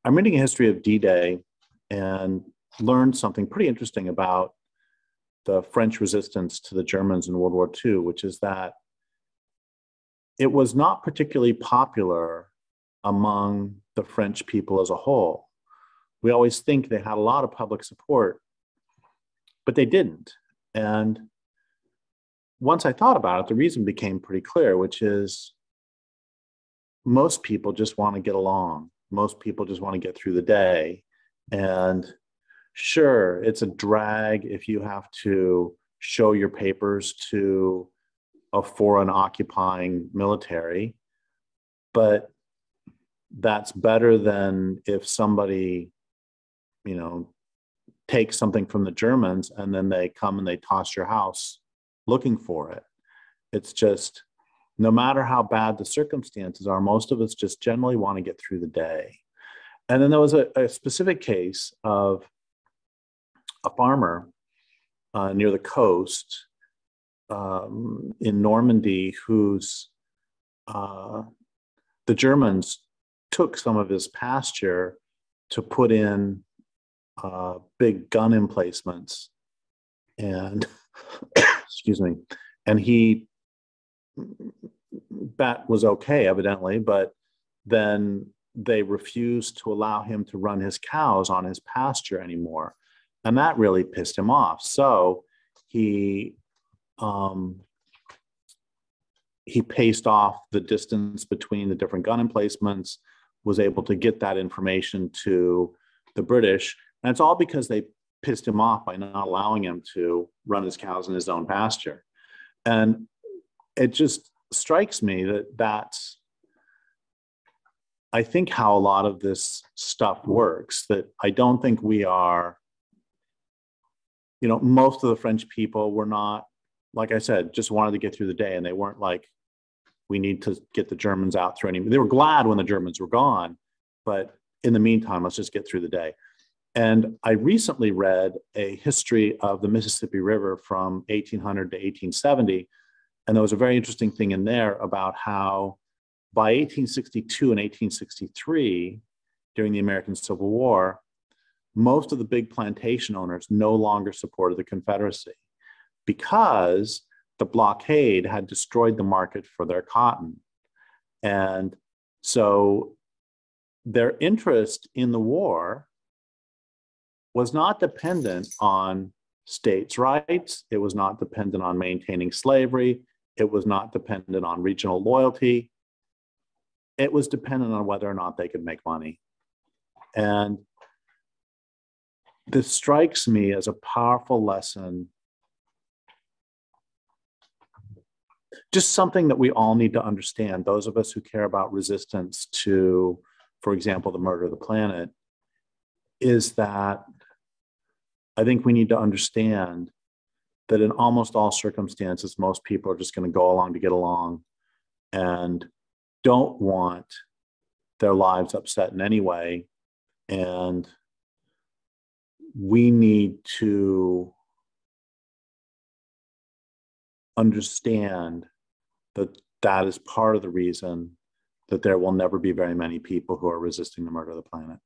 I'm reading a history of D-Day and learned something pretty interesting about the French resistance to the Germans in World War II, which is that it was not particularly popular among the French people as a whole. We always think they had a lot of public support, but they didn't. And once I thought about it, the reason became pretty clear, which is most people just want to get along. Most people just want to get through the day. And sure, it's a drag if you have to show your papers to a foreign occupying military, but that's better than if somebody, takes something from the Germans and then they come and they toss your house looking for it. It's just, no matter how bad the circumstances are, most of us just generally want to get through the day. And then there was a specific case of a farmer near the coast in Normandy whose the Germans took some of his pasture to put in big gun emplacements, and excuse me, and that was okay, evidently, but then they refused to allow him to run his cows on his pasture anymore. And that really pissed him off. So he paced off the distance between the different gun emplacements, was able to get that information to the British. And it's all because they pissed him off by not allowing him to run his cows in his own pasture. And it just strikes me that that's, I think, how a lot of this stuff works, that I don't think we are, most of the French people were not, like I said, just wanted to get through the day. And they weren't like, we need to get the Germans out through any, they were glad when the Germans were gone, but in the meantime, let's just get through the day. And I recently read a history of the Mississippi River from 1800 to 1870. And there was a very interesting thing in there about how by 1862 and 1863, during the American Civil War, most of the big plantation owners no longer supported the Confederacy because the blockade had destroyed the market for their cotton. And so their interest in the war was not dependent on states' rights. It was not dependent on maintaining slavery. It was not dependent on regional loyalty. It was dependent on whether or not they could make money. And this strikes me as a powerful lesson, just something that we all need to understand, those of us who care about resistance to, for example, the murder of the planet, is that I think we need to understand that in almost all circumstances, most people are just going to go along to get along and don't want their lives upset in any way. And we need to understand that that is part of the reason that there will never be very many people who are resisting the murder of the planet.